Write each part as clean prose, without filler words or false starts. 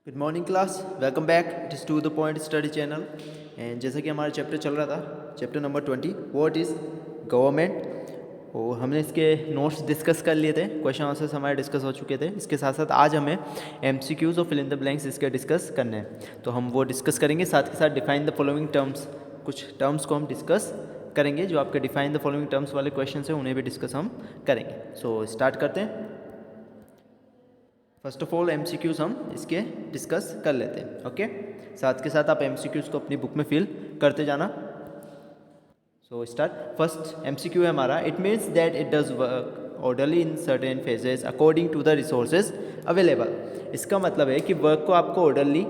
Good morning class, welcome back it to the point study channel. And जैसा कि हमारा chapter चल रहा था, chapter number 20 what is government, और हमने इसके नोट्स डिस्कस कर लिए थे, क्वेश्चन आंसर्स हमारे डिस्कस हो चुके थे। इसके साथ साथ आज हमें MCQs और फिल इन द ब्लैंक्स इसके डिस्कस करने हैं, तो हम वो डिस्कस करेंगे। साथ के साथ डिफाइन द फॉलोइंग टर्म्स, कुछ टर्म्स को हम डिस्कस करेंगे। जो आपके डिफाइन द फॉलोइंग टर्म्स वाले क्वेश्चन हैं उन्हें भी डिस्कस हम करेंगे। सो स्टार्ट करते हैं। फर्स्ट ऑफ ऑल MCQs हम इसके डिस्कस कर लेते हैं। ओके, साथ के साथ आप MCQs को अपनी बुक में फिल करते जाना। So start. फर्स्ट MCQ है हमारा, it means that it does work orderly in certain phases according to the resources available. इसका मतलब है कि वर्क को आपको ऑर्डरली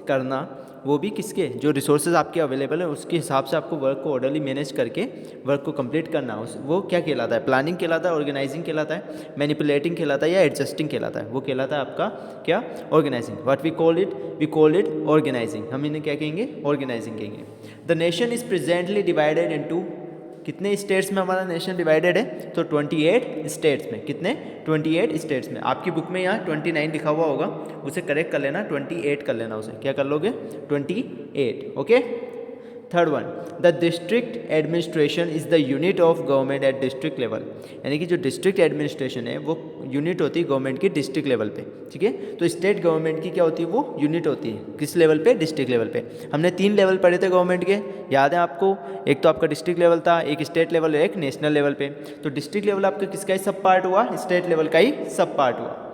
करना, वो भी किसके, जो रिसोर्सेज आपके अवेलेबल है उसके हिसाब से आपको वर्क को ऑर्डरली मैनेज करके वर्क को कंप्लीट करना। वो क्या कहलाता है? प्लानिंग कहलाता है, ऑर्गेनाइजिंग कहलाता है, मैनिपुलेटिंग कहलाता है, या एडजस्टिंग कहलाता है? वो कहलाता है आपका क्या? Organising. What we call it? We call it organising. हम इन्हें क्या कहेंगे? ऑर्गेनाइजिंग कहेंगे। The nation is presently divided into, कितने स्टेट्स में हमारा नेशन डिवाइडेड है? तो 28 स्टेट्स में। कितने? 28 स्टेट्स में। आपकी बुक में यहाँ 29 लिखा हुआ होगा, उसे करेक्ट कर लेना, 28 कर लेना। उसे क्या कर लोगे? 28। Okay. Third one, the district administration is the unit of government at district level. यानी कि जो डिस्ट्रिक्ट एडमिनिस्ट्रेशन है वो यूनिट होती है गवर्नमेंट की डिस्ट्रिक्ट लेवल पे। ठीक है, तो स्टेट गवर्नमेंट की क्या होती है? वो यूनिट होती है किस लेवल पे? डिस्ट्रिक्ट लेवल पे। हमने 3 लेवल पढ़े थे गवर्नमेंट के, याद है आपको? एक तो आपका डिस्ट्रिक्ट लेवल था, एक स्टेट लेवल, एक नेशनल लेवल पे। तो डिस्ट्रिक्ट लेवल आपका किसका ही सब पार्ट हुआ? स्टेट लेवल का ही सब पार्ट हुआ।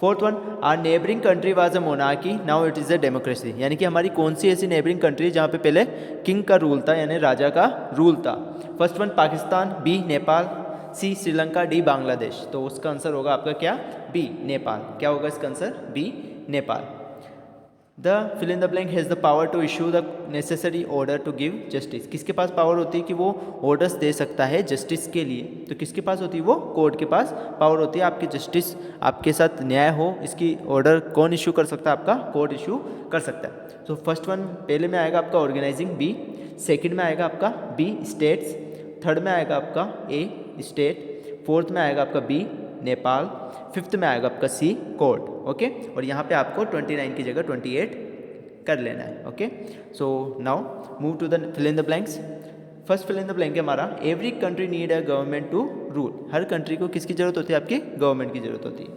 Fourth one, our neighbouring country was a monarchy, now it is a democracy. यानी कि हमारी कौन सी ऐसी नेबरिंग कंट्री जहाँ पे पहले किंग का रूल था, यानी राजा का रूल था? First one Pakistan, B Nepal, C Sri Lanka, D Bangladesh. तो उसका आंसर होगा आपका क्या? बी नेपाल। क्या होगा इसका answer? B Nepal. The fill in the blank has the power to issue the necessary order to give justice. किसके पास पावर होती है कि वो ऑर्डर्स दे सकता है जस्टिस के लिए? तो किसके पास होती है? वो कोर्ट के पास पावर होती है। आपकी जस्टिस, आपके साथ न्याय हो, इसकी ऑर्डर कौन इशू कर सकता है? आपका कोर्ट इशू कर सकता है। तो फर्स्ट वन पहले में आएगा आपका ऑर्गेनाइजिंग, बी। सेकेंड में आएगा आपका बी स्टेट्स, थर्ड में आएगा आपका ए स्टेट, फोर्थ में आएगा आपका बी नेपाल, फिफ्थ में आएगा आपका सी कोर्ट। ओके, और यहाँ पे आपको 29 की जगह 28 कर लेना है। Okay, so now move to the fill in the blanks. First fill in the blank है हमारा, every country need a government to rule. हर कंट्री को किसकी जरूरत होती है? आपकी गवर्नमेंट की जरूरत होती है।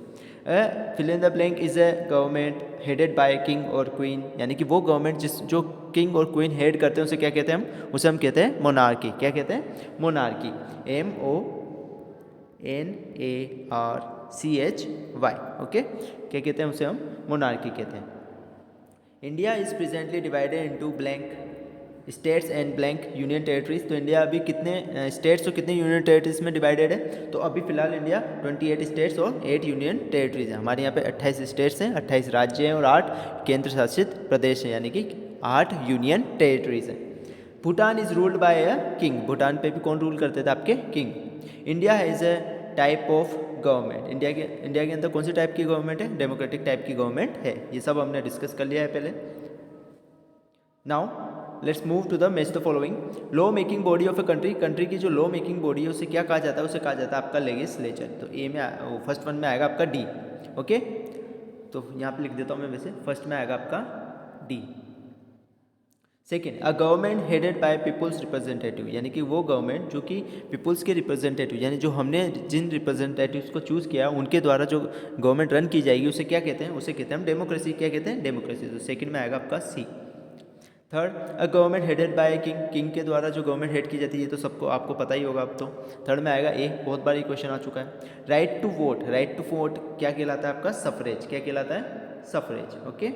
Fill in the blank is a government headed by king और क्वीन। यानी कि वो गवर्नमेंट जो किंग और क्वीन हेड करते हैं उसे क्या कहते हैं? हम उसे हम कहते हैं मोनार्की। क्या कहते हैं? मोनार्की। MONARCHY। ओके, क्या कहते हैं उसे? हम मोनार्की कहते हैं। India is presently divided into blank states and blank union territories. तो इंडिया अभी कितने स्टेट्स और कितने यूनियन टेरिटरीज में डिवाइडेड है? तो अभी फिलहाल इंडिया 28 स्टेट्स और 8 यूनियन टेरिटरीज है। हमारे यहाँ पे 28 स्टेट्स हैं, 28 राज्य हैं और 8 केंद्र शासित प्रदेश हैं, यानी कि 8 यूनियन टेरिटरीज हैं। Bhutan is ruled by a king. Bhutan पे भी कौन रूल करते थे? आपके king. India has a type of government. India के अंदर कौन सी टाइप की गवर्नमेंट है? डेमोक्रेटिक टाइप की गवर्नमेंट है। ये सब हमने डिस्कस कर लिया है पहले। Now let's move to the match the following. Law making body of a country. Country की जो लॉ मेकिंग बॉडी है उसे क्या कहा जाता है? उसे कहा जाता है आपका लेजिस्लेचर। तो ए में फर्स्ट वन में आएगा आपका डी। ओके, तो यहाँ पे लिख देता हूँ मैं, वैसे फर्स्ट में आएगा आपका D. Second, a government headed by people's representative. यानी कि वो गवर्नमेंट जो कि पीपुल्स के रिप्रेजेंटेटिव, यानी जो हमने जिन रिप्रेजेंटेटिव्स को चूज़ किया उनके द्वारा जो गवर्नमेंट रन की जाएगी उसे क्या कहते हैं? उसे कहते हैं हम डेमोक्रेसी। क्या कहते हैं? डेमोक्रेसी। तो सेकंड में आएगा आपका C. Third, a government headed by king. King के द्वारा जो गवर्नमेंट हेड की जाती है तो सबको आपको पता ही होगा अब तो। थर्ड में आएगा ए, बहुत बार ये क्वेश्चन आ चुका है। Right to vote. Right to vote क्या कहलाता है? आपका सफरेज। क्या कहलाता है? Suffrage. Okay.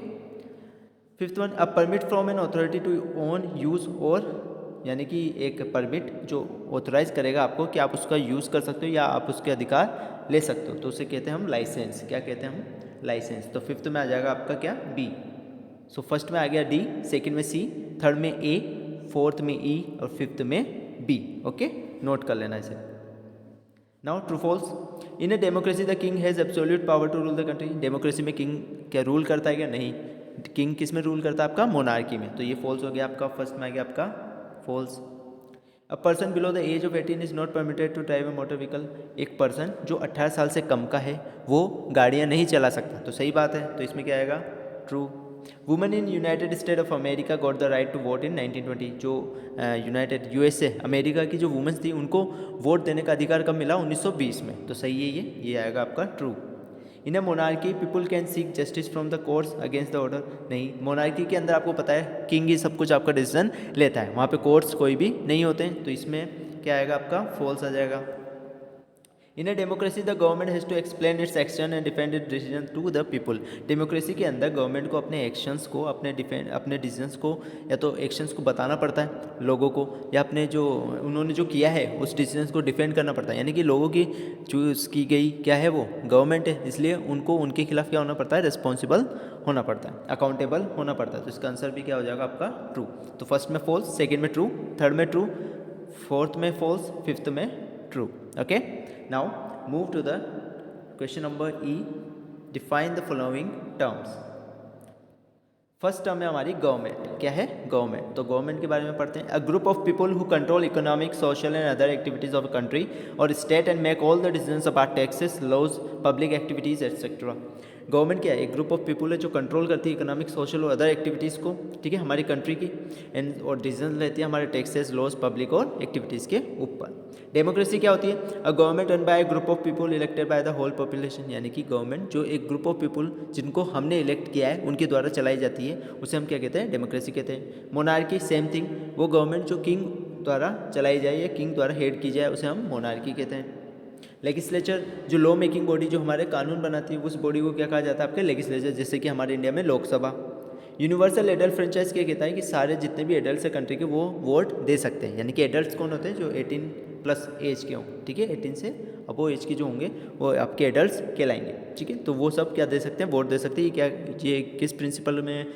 Fifth one, a permit from an authority to own use और, यानी कि एक परमिट जो ऑथोराइज करेगा आपको कि आप उसका यूज़ कर सकते हो या आप उसके अधिकार ले सकते हो, तो उसे कहते हैं हम लाइसेंस। क्या कहते हैं हम? लाइसेंस। तो फिफ्थ में आ जाएगा आपका क्या? बी। सो फर्स्ट में आ गया डी, सेकंड में सी, थर्ड में ए, फोर्थ में ई और फिफ्थ में बी। ओके, नोट कर लेना इसे। Now true false. In a democracy the king has absolute power to rule the country. Democracy में किंग क्या रूल करता है क्या? नहीं। किंग किस में रूल करता है? आपका मोनार्की में। तो ये फॉल्स हो गया आपका, फर्स्ट में आ गया आपका false. A person below the age of 18 is not permitted to drive a motor vehicle. एक पर्सन जो 18 साल से कम का है वो गाड़ियाँ नहीं चला सकता। तो सही बात है, तो इसमें क्या आएगा? True. Women in United State of America got the right to vote in 1920। जो यूनाइटेड यूएसए अमेरिका की जो वुमेन्स थी उनको वोट देने का अधिकार कब मिला? 1920 में। तो सही है ये आएगा आपका true. In a monarchy people can seek justice from the courts against the order. नहीं, मोनार्की के अंदर आपको पता है किंग ही सब कुछ आपका डिसीजन लेता है, वहाँ पे कोर्ट्स कोई भी नहीं होते हैं। तो इसमें क्या आएगा आपका? फॉल्स आ जाएगा। In a democracy the government has to explain its action and defend its decision to the people. Democracy के अंदर गवर्नमेंट को अपने एक्शंस को, अपने डिसीजंस को या तो एक्शंस को बताना पड़ता है लोगों को, या अपने जो उन्होंने जो किया है उस डिसीजंस को डिफेंड करना पड़ता है। यानी कि लोगों की चूज़ की गई क्या है वो गवर्नमेंट है, इसलिए उनको उनके खिलाफ क्या होना पड़ता है? रिस्पॉन्सिबल होना पड़ता है, अकाउंटेबल होना पड़ता है। तो इसका आंसर भी क्या हो जाएगा आपका? ट्रू। तो फर्स्ट में फॉल्स, सेकेंड में ट्रू, थर्ड में ट्रू, फोर्थ में फॉल्स, फिफ्थ में true. Okay, now move to the question number E. Define the following terms. First term है हमारी गवर्नमेंट। क्या है? गवर्नमेंट। तो गवर्नमेंट के बारे में पढ़ते हैं। A group of people who control economic, social and other activities of a country और state and make all the decisions about taxes, laws, public activities etcetera. Government क्या है? एक ग्रुप ऑफ पीपल है जो कंट्रोल करती है economic, social और other activities को, ठीक है, हमारी कंट्री की, एंड और डिसीजन लेती है हमारे टैक्सेस, लॉज, पब्लिक और एक्टिविटीज़ के ऊपर। डेमोक्रेसी क्या होती है? A government run by group of people elected by the whole population. यानी कि गवर्नमेंट जो एक ग्रुप ऑफ पीपल जिनको हमने इलेक्ट किया है उनके द्वारा चलाई जाती है, उसे हम क्या कहते हैं? डेमोक्रेसी कहते हैं। मोनार्की सेम थिंग, वो गवर्नमेंट जो किंग द्वारा चलाई जाए या किंग द्वारा हेड की जाए उसे हम मोनार्की कहते हैं। लेगिस्लेचर जो लॉ मेकिंग बॉडी जो हमारे कानून बनाती है उस बॉडी को क्या कहा जाता है? आपके लेगिस्लेचर, जैसे कि हमारे इंडिया में लोकसभा। यूनिवर्सल एडल्ट फ्रेंचाइज क्या कहता है कि सारे जितने भी एडल्ट है कंट्री के वो वोट दे सकते हैं। यानी कि एडल्ट कौन होते हैं? जो 18+ एज के हों, ठीक है, 18 से अबो एज के जो होंगे वो आपके एडल्ट कहलाएंगे, ठीक है। तो वो सब क्या दे सकते हैं? वोट दे सकते हैं। ये किस प्रिंसिपल में,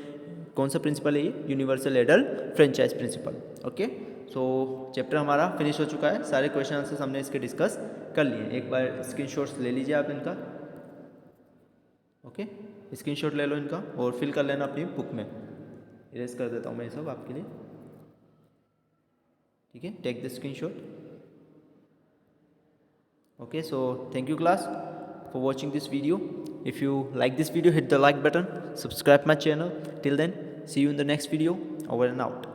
कौन सा प्रिंसिपल है ये? Universal adult franchise principle. Okay, so chapter हमारा फिनिश हो चुका है। सारे क्वेश्चन आंसर्स हमने इसके डिस्कस कर लिए। एक बार स्क्रीनशॉट्स ले लीजिए आप इनका। ओके, स्क्रीनशॉट ले लो इनका और फिल कर लेना अपनी बुक में। इरेज कर देता हूँ मैं ये सब आपके लिए, ठीक है। Take the screenshot. Okay, so thank you class for watching this video. If you like this video, hit the like button, subscribe my channel. Till then, see you in the next video. Over and out.